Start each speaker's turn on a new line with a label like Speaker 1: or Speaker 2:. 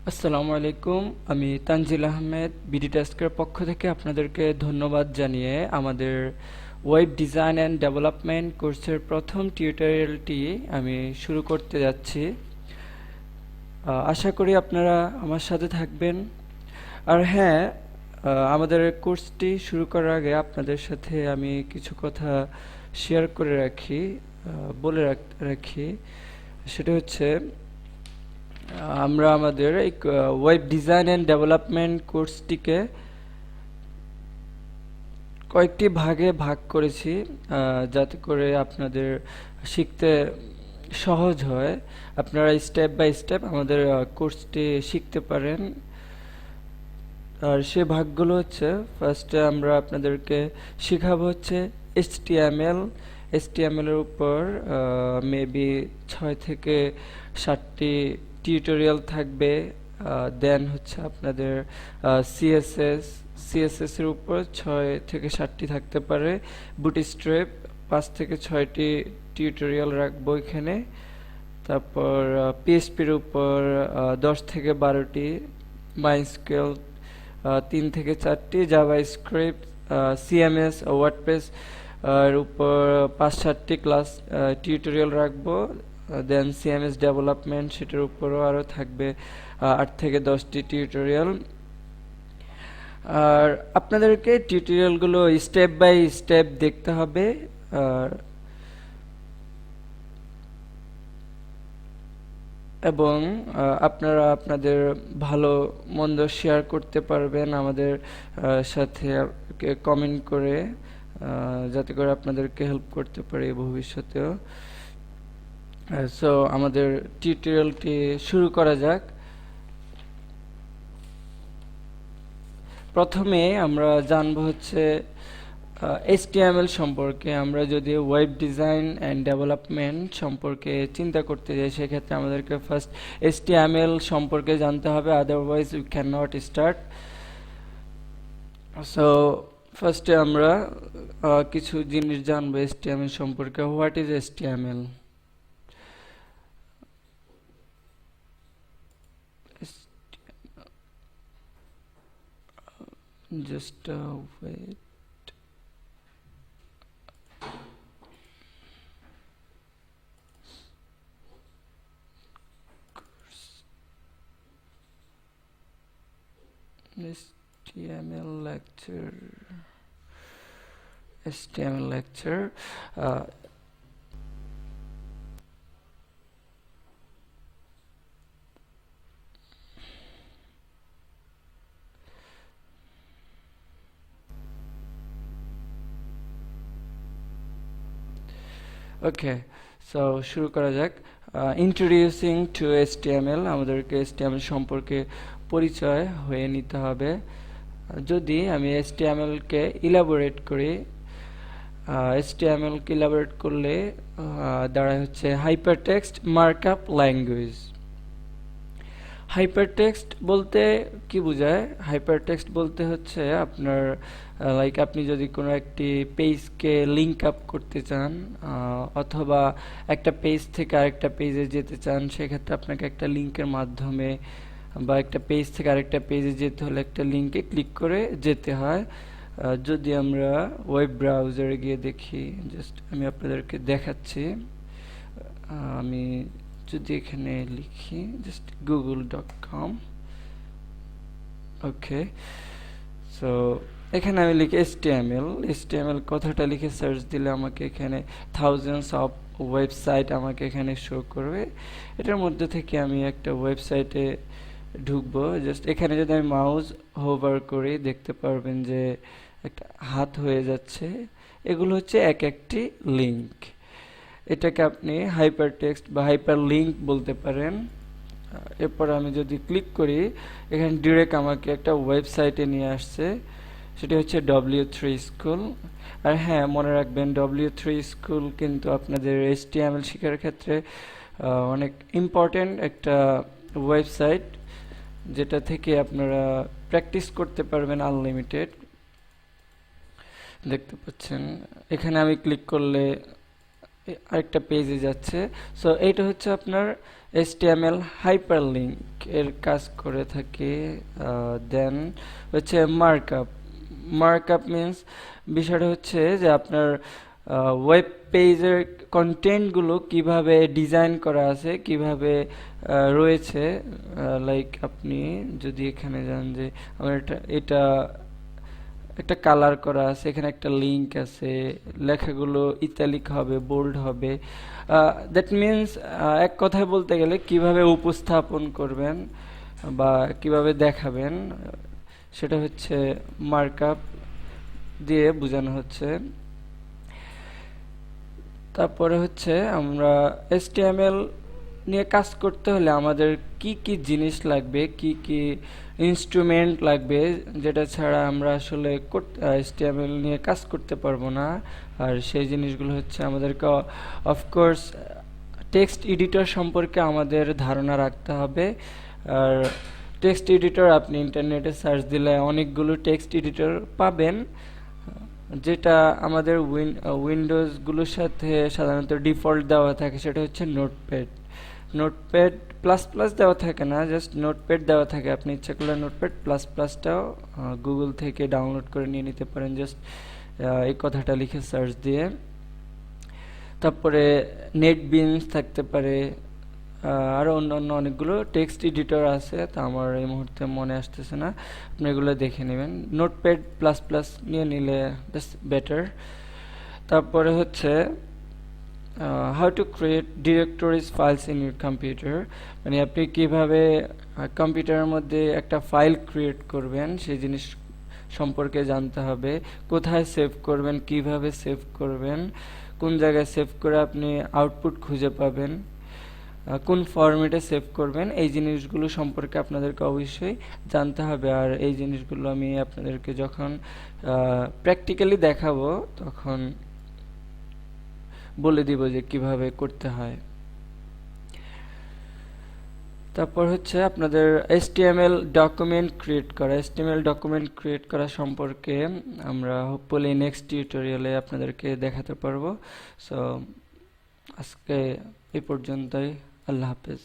Speaker 1: আসসালামু আলাইকুম। আমি তানজিল আহমেদ বিডি টাস্কের পক্ষ থেকে আপনাদেরকে ধন্যবাদ জানিয়ে আমাদের ওয়েব ডিজাইন অ্যান্ড ডেভেলপমেন্ট কোর্সের প্রথম টিউটোরিয়ালটি আমি শুরু করতে যাচ্ছি। আশা করি আপনারা আমার সাথে থাকবেন। আর হ্যাঁ, আমাদের কোর্সটি শুরু করার আগে আপনাদের সাথে আমি কিছু কথা শেয়ার করে রাখি, বলে রাখি। সেটা হচ্ছে আমরা আমাদের এই ওয়েব ডিজাইন অ্যান্ড ডেভেলপমেন্ট কোর্সটিকে কয়েকটি ভাগে ভাগ করেছি, যাতে করে আপনাদের শিখতে সহজ হয়। আপনারা স্টেপ বাই স্টেপ আমাদের কোর্সটি শিখতে পারেন। আর সে ভাগগুলো হচ্ছে, ফার্স্টে আমরা আপনাদেরকে শেখাবো হচ্ছে এইচটিএমএল এর উপর মেবি 6 থেকে 7টি টিউটোরিয়াল থাকবে। দেন হচ্ছে আপনাদের সিএসএস এর উপর 6 থেকে 7টি থাকতে পারে। বুটস্ট্র্যাপ 5 থেকে 6টি টিউটোরিয়াল রাখবো এখানে। তারপর পিএইচপির উপর 10 থেকে 12টি, মাইস্কুয়েল 3 থেকে 4টি, জাভাস্ক্রিপ্ট, সিএমএস ও ওয়ার্ডপ্রেস এর উপর 5-7টি ক্লাস টিউটোরিয়াল রাখবো। দেন সিএমএস ডেভেলপমেন্ট, সেটার উপরও আরও থাকবে 8 থেকে 10টি টিউটোরিয়াল। আর আপনাদেরকে টিউটোরিয়ালগুলো স্টেপ বাই স্টেপ দেখতে হবে। আর এবং আপনারা আপনাদের ভালো মন্দ শেয়ার করতে পারবেন আমাদের সাথে কমেন্ট করে, যাতে করে আপনাদেরকে হেল্প করতে পারি ভবিষ্যতেও। সো আমাদের টিউটোরিয়ালটি শুরু করা যাক। প্রথমে আমরা জানবো হচ্ছে HTML সম্পর্কে। আমরা যদি ওয়েব ডিজাইন অ্যান্ড ডেভেলপমেন্ট সম্পর্কে চিন্তা করতে যাই, সেক্ষেত্রে আমাদেরকে ফার্স্ট HTML সম্পর্কে জানতে হবে, otherwise we can not start. So ফার্স্টে আমরা কিছু জিনিস জানবো HTML সম্পর্কে। What is HTML? Just wait. HTML lecture. Okay, so শুরু করা যাক। ইন্ট্রোডিউসিং টু HTML, আমাদেরকে HTML সম্পর্কে পরিচয় হয়ে নিতে হবে। যদি আমি HTML-কে ইলাবোরেট করি, HTML-কে ইলাবোরেট করলে দাঁড়ায় হচ্ছে হাইপারটেক্সট মার্কআপ ল্যাঙ্গুয়েজ। হাইপারটেক্সট বলতে কি বোঝায়? হাইপারটেক্সট বলতে হচ্ছে আপনার লাইক আপনি যদি কোনো একটি পেজকে লিঙ্ক আপ করতে চান, অথবা একটা পেজ থেকে আরেকটা পেজে যেতে চান, সেক্ষেত্রে আপনাকে একটা লিঙ্কের মাধ্যমে, বা একটা পেজ থেকে আরেকটা পেজে যেতে হলে একটা লিঙ্কে ক্লিক করে যেতে হয়। যদি আমরা ওয়েব ব্রাউজারে গিয়ে দেখি, জাস্ট আমি আপনাদেরকে দেখাচ্ছি। আমি যদি এখানে লিখি জাস্ট google.com, ওকে, সো এখানে আমি লিখি HTML কথাটা লিখে সার্চ দিলে আমাকে এখানে থাউজেন্ডস অফ ওয়েবসাইট আমাকে এখানে শো করবে। এটার মধ্যে থেকে আমি একটা ওয়েবসাইটে ঢুকবো। জাস্ট এখানে যদি আমি মাউস হোভার করি, দেখতে পারবেন যে একটা হাত হয়ে যাচ্ছে। এগুলো হচ্ছে এক একটি লিঙ্ক। এটাকে আপনি হাইপার টেক্সট বা হাইপার লিঙ্ক বলতে পারেন। এরপর আমি যদি ক্লিক করি, এখানে ডিরেক্ট আমাকে একটা ওয়েবসাইটে নিয়ে আসছে, সেটি হচ্ছে W3 স্কুল। আর হ্যাঁ, মনে রাখবেন W3 স্কুল কিন্তু আপনাদের HTML শেখার ক্ষেত্রে অনেক ইম্পর্টেন্ট একটা ওয়েবসাইট, যেটা থেকে আপনারা প্র্যাকটিস করতে পারবেন আনলিমিটেড। দেখতে পাচ্ছেন এখানে আমি ক্লিক করলে আরেকটা পেজে যাচ্ছে। সো এইটা হচ্ছে আপনার HTML হাইপারলিংক। এর কাজ করে থাকি। দেন হচ্ছে মার্কআপ। মার্কআপ মিন্স বিষয়টা হচ্ছে যে আপনার ওয়েব পেজের কন্টেন্টগুলো কিভাবে ডিজাইন করা আছে, কিভাবে রয়েছে। লাইক আপনি যদি এখানে যান যে আমার এটা একটা কালার করা আছে, এখানে একটা লিংক আছে, লেখাগুলো ইতালিক হবে, বোল্ড হবে। দ্যাট মিন্স এক কথায় বলতে গেলে কিভাবে উপস্থাপন করবেন বা কিভাবে দেখাবেন, সেটা হচ্ছে মার্কআপ দিয়ে বোঝানো হচ্ছে। তারপরে হচ্ছে আমরা HTML নিয়ে কাজ করতে হলে আমাদের কি কি জিনিস লাগবে, কি কি ইনস্ট্রুমেন্ট লাগবে, যেটা ছাড়া আমরা আসলে HTML নিয়ে কাজ করতে পারবো না। আর সেই জিনিসগুলো হচ্ছে আমাদেরকে অফকোর্স টেক্সট এডিটর সম্পর্কে আমাদের ধারণা রাখতে হবে। আর টেক্সট এডিটর আপনি ইন্টারনেটে সার্চ দিলে অনেকগুলো টেক্সট এডিটর পাবেন, যেটা আমাদের উইন্ডোজগুলোর সাথে সাধারণত ডিফল্ট দেওয়া থাকে, সেটা হচ্ছে নোটপ্যাড। নোটপ্যাড প্লাস প্লাস দেওয়া থাকে না, জাস্ট নোটপ্যাড দেওয়া থাকে। আপনি ইচ্ছা করলে নোটপ্যাড প্লাস প্লাসটাও গুগল থেকে ডাউনলোড করে নিয়ে নিতে পারেন, জাস্ট এই কথাটা লিখে সার্চ দিয়ে। তারপরে নেটবিনস থাকতে পারে, আরও অন্যান্য অনেকগুলো টেক্সট এডিটর আছে, তা আমার এই মুহূর্তে মনে আসতেছে না, আপনি এগুলো দেখে নেবেন। নোটপ্যাড প্লাস প্লাস নিয়ে নিলে বেশ বেটার। তারপরে হচ্ছে how to create directories files in your computer, মানে আপনি কীভাবে কম্পিউটারের মধ্যে একটা ফাইল ক্রিয়েট করবেন সেই জিনিস সম্পর্কে জানতে হবে। কোথায় সেভ করবেন, কিভাবে সেভ করবেন, কোন জায়গায় সেভ করে আপনি আউটপুট খুঁজে পাবেন, কোন ফরম্যাটে সেভ করবেন, এই জিনিসগুলো সম্পর্কে আপনাদেরকে অবশ্যই জানতে হবে। আর এই জিনিসগুলো আমি আপনাদেরকে যখন প্র্যাকটিক্যালি দেখাবো তখন বলে দিব যে কিভাবে করতে হয়। তারপর হচ্ছে আপনাদের HTML ডকুমেন্ট ক্রিয়েট করা সম্পর্কে আমরা হোপফুলি নেক্সট টিউটোরিয়ালে আপনাদেরকে দেখাতে পারবো। সো আজকে এই পর্যন্তই। আল্লাহ হাফেজ।